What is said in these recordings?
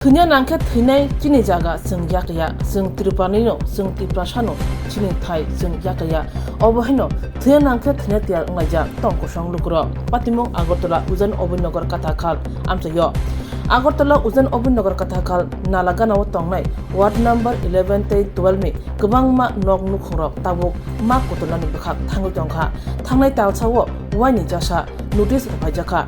Thnya nangkhe thinai chini jaga sung yakaya sung Tirupani sung Tiprasano chini thai sung yakaya obohino thnya nangkhe thnya tiar ngaja tongko song lukro patimong Agartala Ujan Obinnagar Kathakal amsayo Agartala Ujan Obinnagar Kathakal nalaganaw tongnai ward number 11 tei 12 mi gobangma nok nukhorok tabuk ma kotolani bekhak thangul tongkha thangnai talsawo waini jasa notice phajaka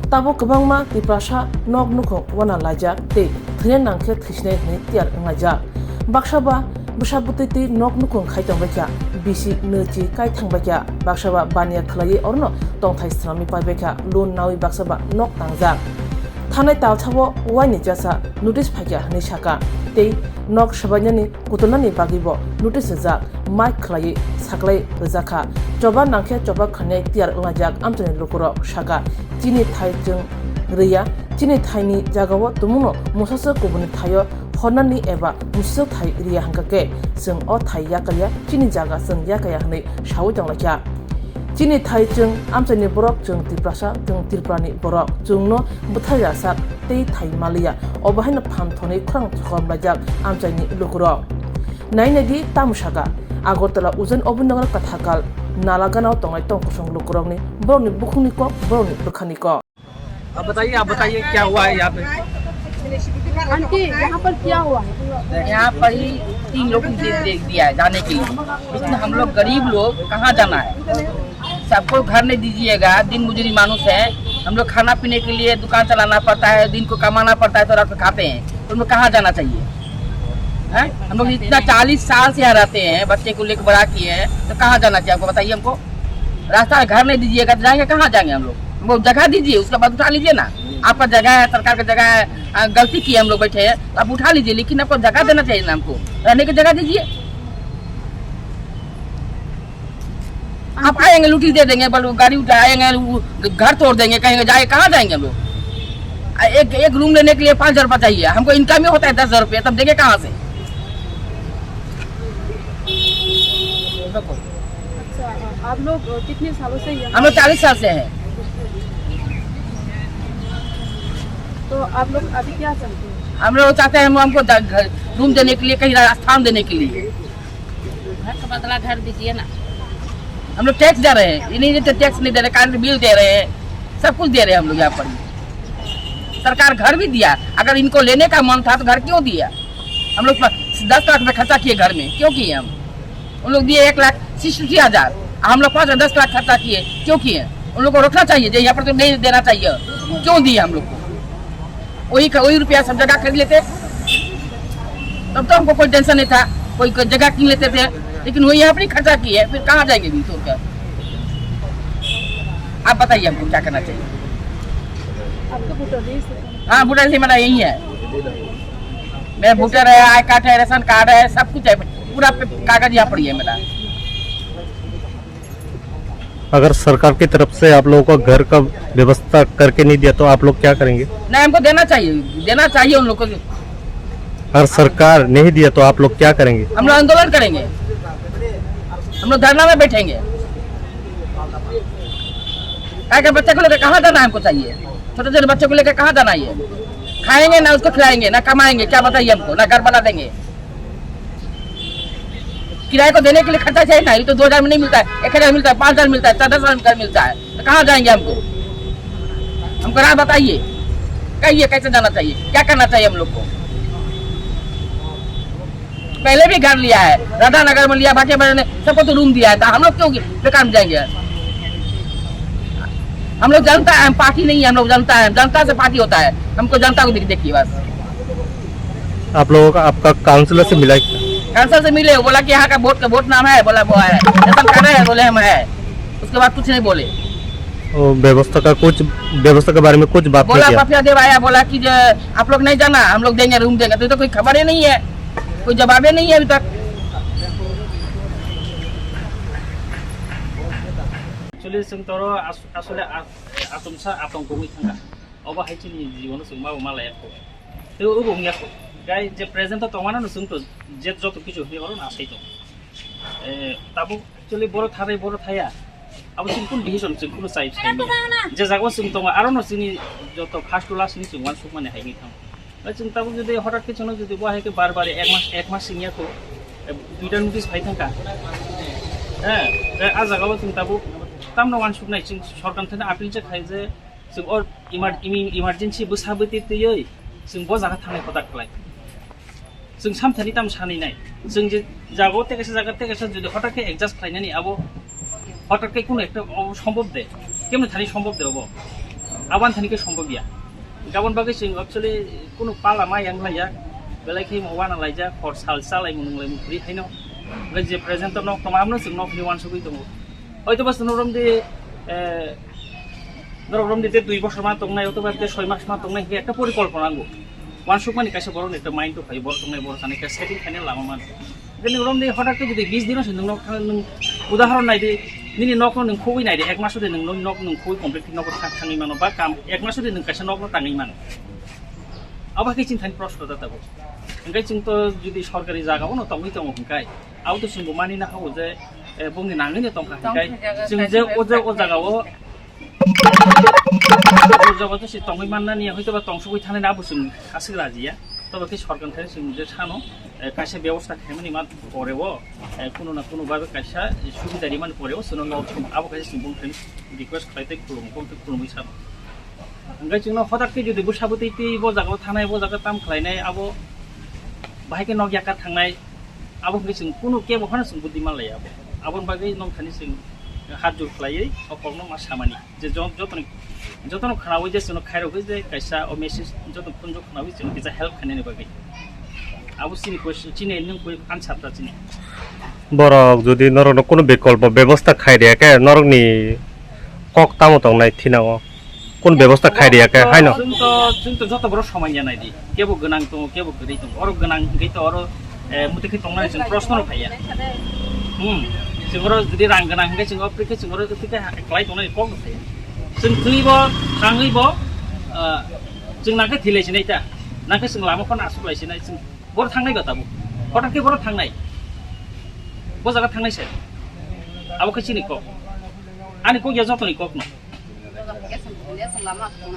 tabo gobangma Tiprasa nok nukhong wana lajak tei thnya nangkhe thisne ni tiar ngajak baksaba busabuti nok nukhong khaitong bakya bisi nechi kai thangbakya baksaba bania khlai orno tongthai strami paibekya lun nawi baksaba nok tangjak thanai talchabo waini jasa notice phakya ni saka tei nok sabanyani kutonani bagibo notice jak mic khlai saklai rejaka joba nangkhe joba khane tiar ngajak amchani lukuro saka chini thai jung riya chini thaini jagawo tumuno musasa kubuni thayo honani eba musak thai riya hangake sung o thai yakaya chini jaga sung yakaya hne shawu janglakya chini thai jung amchani borok jung Tiprasa jung Tirupani borok jungno buthaya sak tei thai malia obahina phamthoni khrang thom lajak amchani lukuro nainagi tamusaka Agartala Ujan Obinnagar Kathakal nalaganaw tongai tongkosong lukurokni borokni bukhungni ko borokni bukhani ko अब बताइए क्या हुआ है यहाँ पे। Aunty यहाँ पर क्या हुआ है? यहाँ पर ही 3 लोग को देख दिया है जाने के लिए, इसमें हम लोग गरीब लोग कहाँ जाना है। सबको घर नहीं दीजिएगा, दिन मुजरी मानुस है, हम लोग खाना पीने के लिए दुकान चलाना पड़ता है, दिन को कमाना पड़ता है तो रात को खाते हैं, तो हम लोग कहाँ जाना चाहिए है? हम लोग इतना 40 साल से यहाँ रहते हैं, बच्चे को लेकर बड़ा किए हैं, तो कहाँ जाना चाहिए हमको बताइए। हमको रास्ता घर नहीं दीजिएगा तो जाएंगे कहाँ जाएंगे हम लोग। वो जगह दीजिए, उसके बाद उठा लीजिए ना। आपका जगह है, सरकार का जगह है, गलती की हम लोग बैठे हैं तो आप उठा लीजिए, लेकिन आपको जगह देना चाहिए ना, हमको रहने की जगह दीजिए। आप आएंगे लूटी दे देंगे, गाड़ी उठाएंगे, घर तोड़ देंगे, कहेंगे जाए कहाँ जाएंगे हम लोग। एक रूम लेने के लिए 5,000 रुपये चाहिए, हमको इनकम ही होता है 10,000 रुपये, तब देंगे कहाँ से। अच्छा, आप लोग कितने सालों से यहाँ? हम लोग 40 साल से हैं। तो आप लोग अभी क्या चाहते हैं? हम लोग चाहते हैं हमको रूम देने के लिए, कहीं स्थान देने के लिए, घर का बदला घर दीजिए ना। हम लोग टैक्स दे रहे हैं, ये नहीं टैक्स नहीं दे रहे, करंट बिल दे रहे हैं, सब कुछ दे रहे हैं हम लोग यहाँ पर। सरकार घर भी दिया, अगर इनको लेने का मन था तो घर क्यों दिया। हम लोग 10 लाख में खर्चा किए घर में, क्यों किए हम। उन लोग दिए 1,86,000, हम लोग 5-10 लाख खर्चा किए, क्यों किए। उन लोग को रोकना चाहिए, जो यहाँ पर तो नहीं देना चाहिए, क्यों दिए हम लोग को। वही रुपया सब जगह खरीद लेते, तब तो हमको कोई टेंशन नहीं था, कोई जगह किन लेते थे, लेकिन वही यहाँ पर खर्चा किए, फिर कहाँ जाएंगे भी तो क्या। आप बताइए हमको क्या करना चाहिए। आपका वोटर लिस्ट है? हाँ, वोटर लिस्ट मेरा यही है, मेरा वोटर है, आई कार्ड है, राशन कार्ड है, सब कुछ है, पूरा कागज यहाँ पर ही है मेरा। अगर सरकार की तरफ से आप लोगों को घर का व्यवस्था करके नहीं दिया तो आप लोग क्या करेंगे? नहीं, हमको देना चाहिए उन लोग को। अगर सरकार नहीं दिया तो आप लोग क्या करेंगे? हम लोग आंदोलन करेंगे, हम लोग धरना में बैठेंगे। क्या बच्चे को लेकर कहाँ जाना है, हमको चाहिए। छोटे छोटे बच्चों को लेकर कहाँ जाना है। खाएंगे ना उसको खिलाएंगे, ना कमाएंगे, क्या बताइए हमको, ना घर बना देंगे। किराए को देने के लिए खर्चा चाहिए ना, ये तो 2,000 में नहीं मिलता है, 1,000 मिलता है, 5,000 मिलता है, 10,000 मिलता है, तो कहाँ जाएंगे हमको राह बताइए। कहिए कैसे जाना चाहिए, क्या करना चाहिए हम लोग को। पहले भी घर लिया है, राधा नगर में लिया, भाटिया ने सबको तो रूम दिया है, हम लोग क्यों बेकार में जाएंगे। हम लोग जनता है, हम पार्टी नहीं है, हम लोग जनता है, जनता से पार्टी होता है, हमको जनता को देखिए बस। आप लोगों का आपका काउंसिलर से मिला क्या? काउंसिलर से मिले, बोला कि यहाँ का वोट नाम है, बोला वो है, राशन कार्ड है, बोले हम है, उसके बाद कुछ नहीं बोले। व्यवस्था के बारे में कुछ बात बोला नहीं पफिया देव आया, बोला कि आप लोग नहीं जाना, हम लोग देंगे, रूम देंगे, तो कोई खबर ही नहीं है, कोई जवाब नहीं है अभी तक। एक्चुअली जों तरो आसले आतमसा आतंकमै थांगा अबा हाइचनि जीवन जों माबा मालायाखौ तो उबंगियाखौ गाय जे प्रेजेंट तंगाना जों तो जे जत किछु हे हरो ना सैतो ताबो एक्चुअली बर थाबाय बर थाया अब जों कोन डिसिजन जों कोन साइड जे जागो जों तंगा आरो न जोंनि जत फार्स्ट टू लास्ट नि जों वान सुक माने हाइनि थां जों ताबो जुदि हठाৎ কিছু যদি বহাইকে বারবার এক মাস সিনিয়াखौ দুইটা নোটিस फाइ थांखा आ जागाव जों ताबो तामनो वानसुकनाय जों सरकारनिफ्राय आपिल जाखाय जे जों अर इमार्जेन्सि बोसाबोते तैयै जों ब जागा थांनाय हठाৎ खालाय जों सामथानि ताम सानैनाय जों जे जागाव तेकेसे जुदि हठाৎ एडजास्ट खालायनानै आबो हठाৎ কোনো একটা সম্ভব দে কেমনে থানি সম্ভব দে হবো আবান থানিকে সম্ভব গিয়া गाबोन बागै जों एक्चुअली कोनो पाला माइ आं लाया बेलायखै मावा ना लायजा हर साल सालाय मुंलाय मुख्रि हायनो जे प्रेजेन्ट नक तमामनो जों नक निवान सबै दङ हयतो बास नरम दे 2 বছর मा तंनाय हयतो बास 6 मास मा तंनाय हे একটা পরিকল্পনা नांगौ वानसुक मानि कासे बरन একটা माइन्ड तो फाइ बर तंनाय बर सानै का सेटिं खाने लामा मान जेन नरम दे हठाৎ जुदि 20 दिनसो नों उदाहरण नायदि निनि नक नों खोबै नायदि एक मास नों नक नों खोबै कमप्लिट नक थाङै मानो बा काम एक मास नों कासे नक थाङै मानो अब के चिन्तानि प्रश्न दाताबो ओंखाय जोंथ' जुदि सरकारि जागाव न तंगै दङ ओंखाय आवतो जोंबो मानिनो हागौ जे बुंनि नाङैनो दंखा ओंखाय जों जे ओ जागाव जगत से तंगै माननानि हयतोबा तंसुबै थानाय नाबो जों आसिग राजिया तब के सरकारनिफ्राय जों जे सानो कासे व्यवस्था खालामनि मा परेव कुनु ना कुनु बाबे कासा सुबिदारि मान परेव सुनो न आबो कासे जों बुंथेन रिक्वेस्ट खालायते खुलुमै सानो ओंखाय जोंनो हठाৎ जुदि बोसाबोते ब जागाव थानाय ब जागा ताम खालायनाय आबो बाहायके नक याका थांनाय आबो जों कुनु केबो खाना जों बुद्धि मानलाय आबोन बागै नम थानि जों हात जुर खालायै अकलनो मा सामानि जे जतन खानावै जे जों खायरगै जे कायसा अ मेसेज जतन खुनजो खानावै जों बिजा हेल्प खानायनि बागै आबो सिनि क्वेश्चन चिने नों कोइ आन्सार ता चिने बरक जुदि नरक कोनो विकल्प व्यवस्था खायरिया के नरकनि कक तामो तंनाय थिनाव কোন ব্যবস্থা খাইরিয়া কে हायनो जोंथ जत बरो समाय जानाय दि केबो गोनां दं केबो गरै दं अर गोनां गैत अर मुतेखै तंनाय जों प्रश्न फाया जों जुदि रां गोनां हंगे जों अप्रिके जों अप्रिके क्लाइ तंनाय कक फाया जों थैबो थाङैबो जों नाके थिलायसिनाय ता नाके जों लामाखौ आसुलायसिनाय जों बर थांनाय गताबो हठाৎ बर थांनाय ब जागा थांनायसे आबो खैसिनि कक आनि कक या जतनि कक न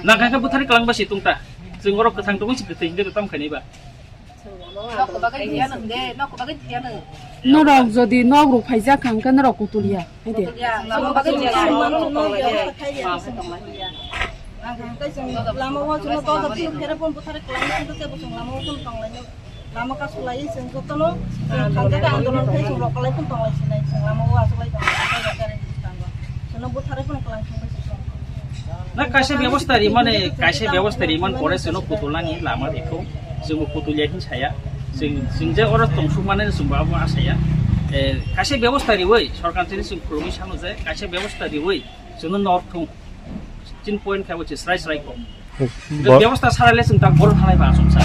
नागाखौ बुथारि खालामबासि तुंता जों अर गोथां दङ सि गोथै हिंगे ताम खायनायबा नरक जदि नगरु फाइजा खांका नरक कुतुलिया हैदे lama kasulai sing kotono khangga आंदोलन थै जों रकलाय फन तंलायसिनाय जों लामाव आसुलाय दं सोनो बुथारै फन खालामखांबाय ना कासे व्यवस्थारि माने कासे व्यवस्थारि मान परे सोनो पुतुलानि लामा देखौ जों पुतुलिया हिंसाया जों जे अर तंसु माने जों बाबु आसाया कासे व्यवस्थारि वै सरकारनि जों खुलुमै सानो जे कासे व्यवस्थारि वै जोनो नर्थ 3 पॉइंट खाबो स्राय को व्यवस्था साराले जों ता बर थानाय बा संसा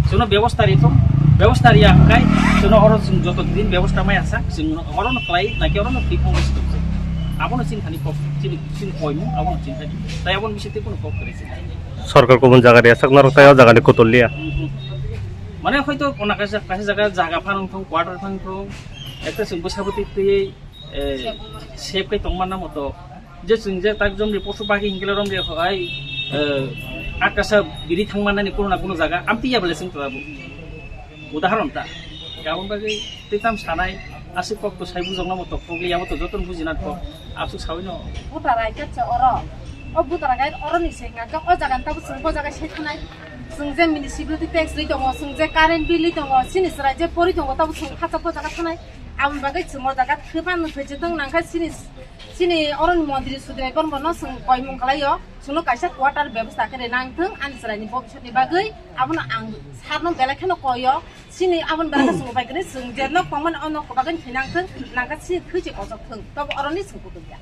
जोनो व्यवस्थारिया हंगाय जोनो अर जों जत दिन व्यवस्था माय आसा जों अर न क्लाइ नाकि अर न फिखौ आबोनो चिन्तानि कक चिन कयमु आबोनो चिन्तानि ताय आबोनो बिसेते कोनो कक करेছে सरकार गुबुन जागारि आसाक नरक ताय जागानि कुतुलिया माने हयतो कोना कासे जागा जागा फानथौ क्वार्टार फानथौ একটা जों बोसाबोते तैयै सेफ कै तंमाना मतो जे जों जे ताक जमरि पशु पाखि हिंगेलरम रे हाय आकाशा बिरि थांमानानि कोनो ना कोनो जागा आमतिया बले जों तराबो उदाहरण ता गाबोन बागै तेताम सानाय आसि कक तो साइबु जंना मतो प्रब्लिया मतो जतन बुजिना तो आसु सावैनो बुताराय केच अर अ बुताराय अरनि सेंगा ग अ जागान ताबो जों ब जागा सेथानाय जों जे मिउनिसिपालिटी टैक्स रि दङ जों जे कारेन्ट बिल दङ सिनिसराय जे परि दङ ताबो जों खाचा जागा थानाय आम बागै जों जागा थोबान फैजे दं नांखा सिनि अरन मन्दिर सुद्राय बनबन जों कयमुं खालायो जोंनो कायसा क्वार्टार व्यवस्था करे नांथों आनसरायनि भबिष्यतनि बागै आबोनो आं सारनो बेलाखेनो कयो सिनि आबोन बागै जों बागै जों जेनो कमन अन बागै थिनांथों नांखा सि थैजे गजोथों तब अरनि जोंखौ गया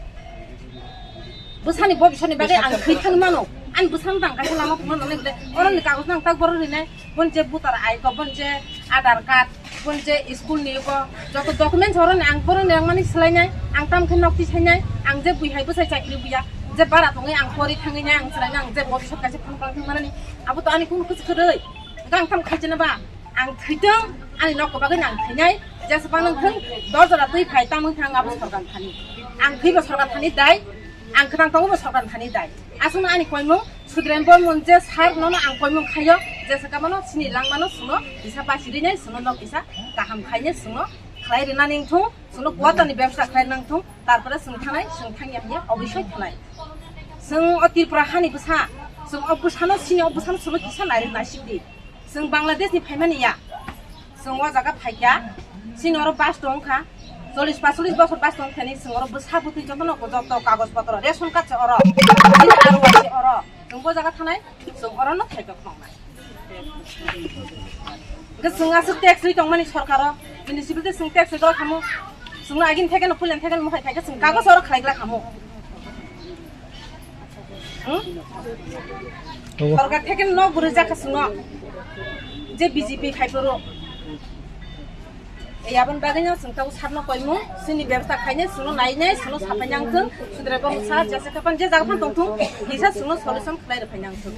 बोसानि भबिष्यतनि बागै आं खैथान मानो आं बोसान दांगासे लामा फुननानै गले अरनि कागज नां ताक बर रिनाय बनजे बुतार आइ क बनजे आधार कार्ड बनजे स्कुल निको जत डकुमेन्ट हरनि आं बरनि माने सलायनाय आं तामखे नक्ति सायनाय आं जे बुइहाय बोसाय चाकरि बुया जे बारा दङै आं परि थाङैनाय आं सलायनाय आं जे भबिष्यत कासे फन खालामथों माने आबो त आनि कुनु कुछ खरै गां ताम खायजेनबा आं थैदों आनि नक बागै आं थैनाय जेसेबां नोंथों दरजरा दै फाय तामों थां आबो सरकार थानि आं थैबा सरकार थानि दाय आं खोनांथावबो सरकार थानि दाय आसुन आनि कयमु सुद्रेन बन मोनजे सार ननो आं कयमु खायो जेसे कामानो सिनि लांमानो सुनो बिसा बासिरिनाय सुनो न बिसा गाहाम खायनो सुनो खालायरेना निंथुं सुनो गुवातानि व्यवसा खालायनांथुं तारपरे जों थानाय जों थांगिया अबयस्सय थानाय जों अतिपुरा हानि बुसा जों अबुसानो सिनि अबुसानो सुनो किसा नायरे नासिदि जों बांलादेशनि फायमानिया जों अजागा फायगा सिनि अर बास दंखा 40-45 বছর বাস দंखानि जों अर बुसाबुति जतन जत कागज पत्र रेशन कार्ड से अर सिनि आरुवासि अर जों बजागा थानाय जों अर न थायगा खांनाय जोंहासो टेक्स रि दंमानि सरकार मिउनिसिपालिटि जों टेक्स रि खामो जों आगिन थागेन फुलेन थागेन मुखाय थागेन जों कागज अर खालायग्रा खामो सरकार थागेन न गुरि जाखा सुनो जे बीजेपी फाइफोरो याबन बागैनो जोंताव सारनो कयमु सिनि व्यवस्था खायने सुनो नायने सुनो साफायनांथों सुद्राबो सा जेसे कापन जे जागफान दंथुं हिसा सुनो सलिउशन खालायनो फायनांथों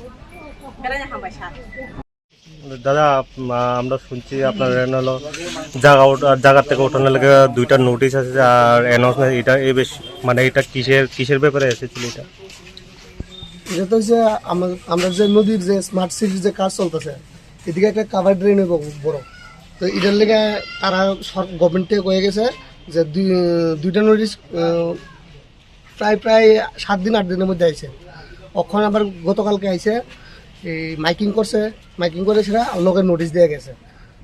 बेरायनो हामबाय सार দাদা আমরা শুনছি আপনার হলো জায়গা থেকে ওঠানোর লাগে 2টা নোটিশ আছে আর অ্যানাউন্সমেন্ট এটা এই বেশ মানে এটা কিসের ব্যাপারে এসেছিল এটা এটা তো হচ্ছে আমরা যে নদীর যে স্মার্ট সিটির যে কাজ চলতেছে এদিকে একটা কাভার ড্রেন হইব বড় তো এটার লেগে তারা গভর্নমেন্ট থেকে কয়ে গেছে যে 2টা নোটিশ প্রায় 7 দিন 8 দিনের মধ্যে আইছে ওখান আবার গতকালকে আইছে এই মাইকিং করে সেটা লোকের নোটিশ দিয়ে গেছে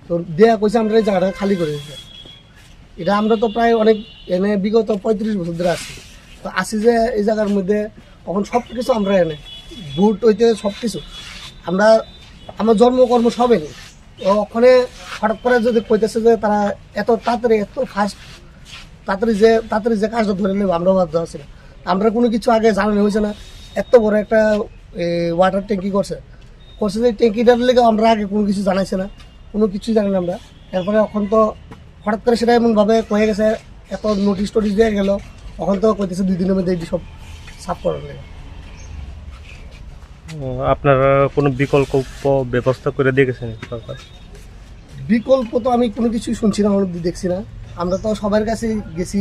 তো দেয়া কইছে আমরা এই জায়গাটা খালি করে দিতে এটা আমরা তো প্রায় অনেক এনে বিগত 35 বছর ধরে আছি তো আসি যে এই জায়গার মধ্যে এখন সব কিছু আমরা এনে ভোট হইতে সব কিছু আমরা আমার জন্মকর্ম সব এনে ওখানে হঠাৎ করে যদি কইতেছে যে তারা এত তাড়াতাড়ি এত ফাস্ট তাড়াতাড়ি যে কাজটা ধরে নেব আমরা বাধ্য আছি না আমরা কোনো কিছু আগে জানানো হয়েছে না এত বড় একটা ওয়াটার ট্যাঙ্কি করছে যে ট্যাঙ্কিটার লেগে আমরা আগে কোনো কিছু জানাইছে না কোনো কিছুই জানি না আমরা এরপরে এখন তো হঠাৎ করে সেটা এমনভাবে কয়ে গেছে এত নোটিশ টোটিশ দিয়ে গেল এখন তো কইতেছে 2 দিনের মধ্যে এটি সব সাফ করার লেগে আপনারা কোনো বিকল্প ব্যবস্থা করে দিয়েছেন সরকার বিকল্প তো আমি কোনো কিছুই শুনছি না অবধি দেখছি না আমরা তো সবার কাছে গেছি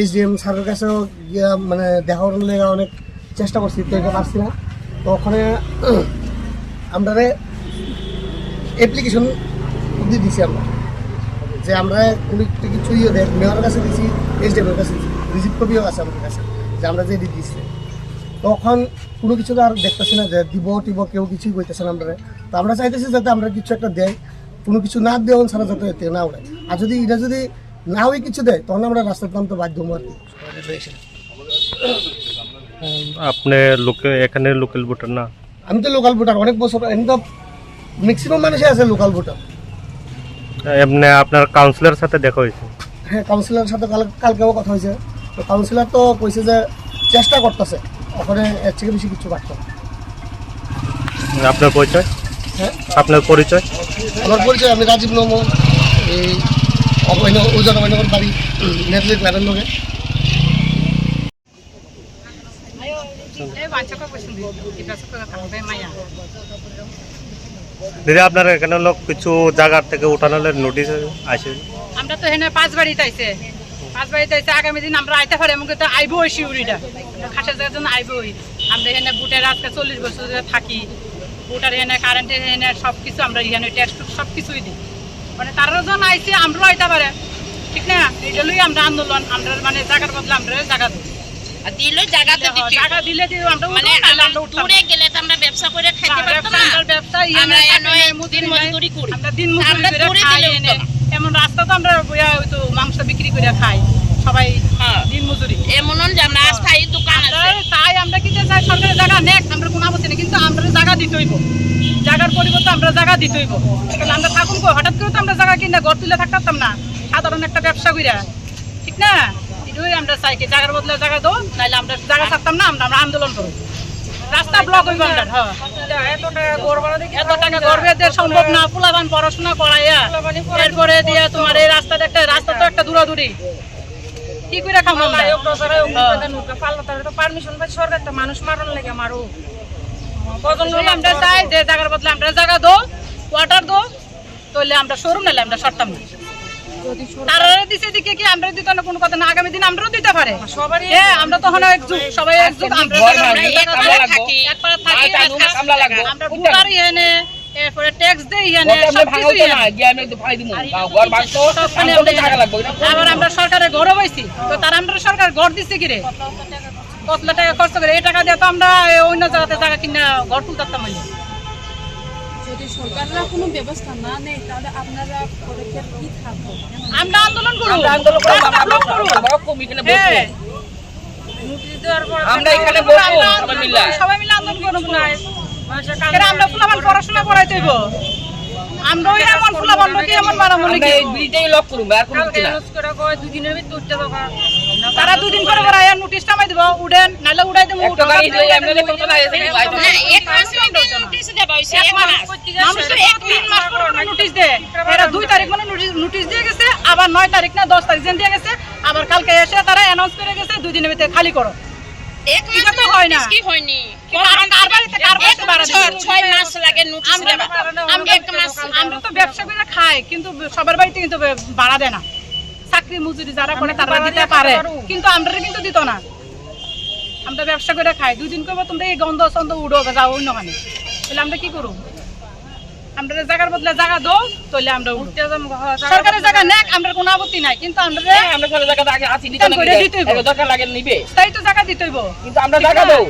এসডিএম স্যারের কাছেও গিয়া মানে দেখা করার লেগে অনেক চেষ্টা করছি তো এটা পারছি না তো ওখানে আমরা অ্যাপ্লিকেশন দিয়ে দিছি আমরা যে আমরা কোনো কিছু দেখ মেয়রের কাছে দিছি এসডিএমের কাছে দিছি রিসিভ কপিও আছে আমাদের কাছে যে আমরা যে দিচ্ছি তখন কোনো কিছু তো আর দেখতেছি না যে দিব কেউ কিছুই কইতেছে না আমরা তো আমরা চাইতেছি যাতে আমরা কিছু একটা দেয় কোনো কিছু না দেওয়া ছাড়া যাতে না উড়ে আর যদি এটা যদি না হয়ে কিছু দেয় তখন আমরা রাস্তার নামতে বাধ্য হবো আর কি আপনি এখানে লোকাল ভোটার না আমি তো লোকাল ভোটার অনেক বছর এমনি তো ম্যাক্সিমাম মানুষই আছে লোকাল ভোটার এমনি আপনার কাউন্সিলরের সাথে দেখা হয়েছে হ্যাঁ কাউন্সিলরের সাথে কালকেও কথা হয়েছে তো কাউন্সিলর তো কইছে যে চেষ্টা করতেছে ওখানে এর থেকে বেশি কিছু পারত আপনার পরিচয় হ্যাঁ আপনার পরিচয় আমার পরিচয় আমি রাজীব নমো এই ওজন অভিনগর বাড়ি নেটলিক ম্যাডার লোকে দিদি আপনার এখানে লোক কিছু জায়গার থেকে উঠানোর নোটিশ আসে আমরা তো এখানে 5 বাড়িতে আইছে আগামী দিন আমরা আইতে পারি আমাকে তো আইবো ওই শিউরিটা খাসের জায়গার জন্য আইবোই আমরা এখানে বুটের আজকে 40 বছর ধরে থাকি বুটার এখানে কারেন্টের এখানে সব কিছু আমরা এখানে ট্যাক্স সব কিছুই দিই মানে তারাও যখন আইছে আমরাও আইতে পারে ঠিক না এটা লই আমরা আন্দোলন আমরা মানে জায়গার বদলে আমরা জায়গা দিই দিলে জায়গা তো দিচ্ছি জায়গা দিলে আমরা মানে দূরে গেলে তো আমরা ব্যবসা করে খাইতে পারতাম না ব্যবসা আমরা দিন মজদুরি করি আমরা দিন মজদুরি করে খাই এমন রাস্তা তো আমরা ওই তো মাংস বিক্রি করে খাই সবাই দিন মজুরি এমন যে আমরা স্থায়ী দোকান আছে তাই আমরা কি চাই সরকারের জায়গা নেক আমরা কোনো আপত্তি নেই কিন্তু আমরা জায়গা দিতে হইব জায়গার পরিবর্তে আমরা জায়গা দিতে হইব তাহলে আমরা থাকুন হঠাৎ করে তো আমরা জায়গা কিনে ঘর তুলে থাকতাম না সাধারণ একটা ব্যবসা কইরা ঠিক না এটাই আমরা চাই কি জায়গার বদলে জায়গা দাও নাহলে আমরা জায়গা থাকতাম না আমরা আন্দোলন করব রাস্তা ব্লক হইব আমরা এত টাকা গর্বে দিয়ে সম্ভব না পোলাবান পড়াশোনা করাইয়া এরপরে দিয়ে তোমার এই রাস্তাটা একটা রাস্তা তো একটা দূরাদূরি কি করে খাবো পারমিশন পাই সরকার তো মানুষ মারণ লাগে মারো আমরা চাই যে জায়গার বদলে আমরা জায়গা দো ওয়াটার দো তাহলে আমরা শোরুম নাহলে আমরা সরতাম না তারা দিছে দিকে কি আমরা দিতে না কোনো কথা না আগামী দিন আমরাও দিতে পারে সবারই হ্যাঁ আমরা তখন একজুট সবাই একজুট আমরা বুটারি এনে এরপরে ট্যাক্স দেই এখানে আমরা সব ভাঙাও কিছু তো না গিয়ে আমি একটু ফালাই দিমু ঘর ভাঙতো সবখানে আমাদের টাকা লাগবে এটা আবার আমরা সরকারের ঘরও পাইছি তো তার আমরা সরকার ঘর দিচ্ছে কি রে কত লাখ টাকা খরচ করে এই টাকা দিয়ে তো আমরা অন্য জায়গাতে জায়গা কিনা ঘর তুলতাম না যদি সরকাররা কোনো ব্যবস্থা না নেয় তাহলে আপনারা পদক্ষেপ কি থাকবে আমরা আন্দোলন করব আমরা আন্দোলন করব আমরা বড় কম এখানে বসবো আমরা এখানে বসবো সবাই মিলে আন্দোলন করব না আমরা ফুলাবান পড়াশোনা করাইতে হইব আমরা ওই এমন ফুলাবান লোকে এমন মারামারি আমরা এই বিলটাই লক করব আর কোনো কিছু না দুদিনের ভিতর তারা দুদিন পরে পরে আয়া নোটিশ টামাই দিব উড়েন নালে উড়াই দেব একটা গাড়ি দিয়ে এমএলএ কত না এসে আইতো না এক মাস নোটিশ দেওয়া হয়েছে এক মাস মানুষের 3 মাস পরে নোটিশ দেয় এরা 2 তারিখ মানে নোটিশ দিয়ে গেছে আবার 9 তারিখ না 10 তারিখ দিয়ে গেছে আবার কালকে এসে তারা অ্যানাউন্স করে গেছে 2 দিনের ভিতরে খালি করো এক মাস এটা তো হয় না কি হয়নি কার বাড়িতে বাড়া দিচ্ছে? 6 মাস লাগে নোটিশ দেওয়া আমরা এক মাস আমরা তো ব্যবসা করে খাই কিন্তু সবার বাড়িতে কিন্তু ভাড়া দেয় না চাকরি মজুরি যারা করে তারা দিতে পারে কিন্তু আমরা কিন্তু দিত না আমরা ব্যবসা করে খাই 2 দিন করবো তোমরা এই গন্ধ ছন্দ উড়ো যাও অন্য খানে তাহলে আমরা কি করব আমরা জায়গার বদলে জায়গা দাও তাহলে আমরা উঠতে যাবো সরকারের জায়গা নেক আমরা কোনো আপত্তি নাই কিন্তু আমরা আমরা সব জায়গা আগে আছি নিতে না এর দরকার লাগে নিবে তাই তো জায়গা দিতে হইব কিন্তু আমরা জায়গা দাও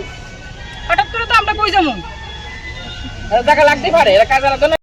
হঠাৎ করে তো আমরা কই যাবো জায়গা লাগতে পারে এরা কাজ করার জন্য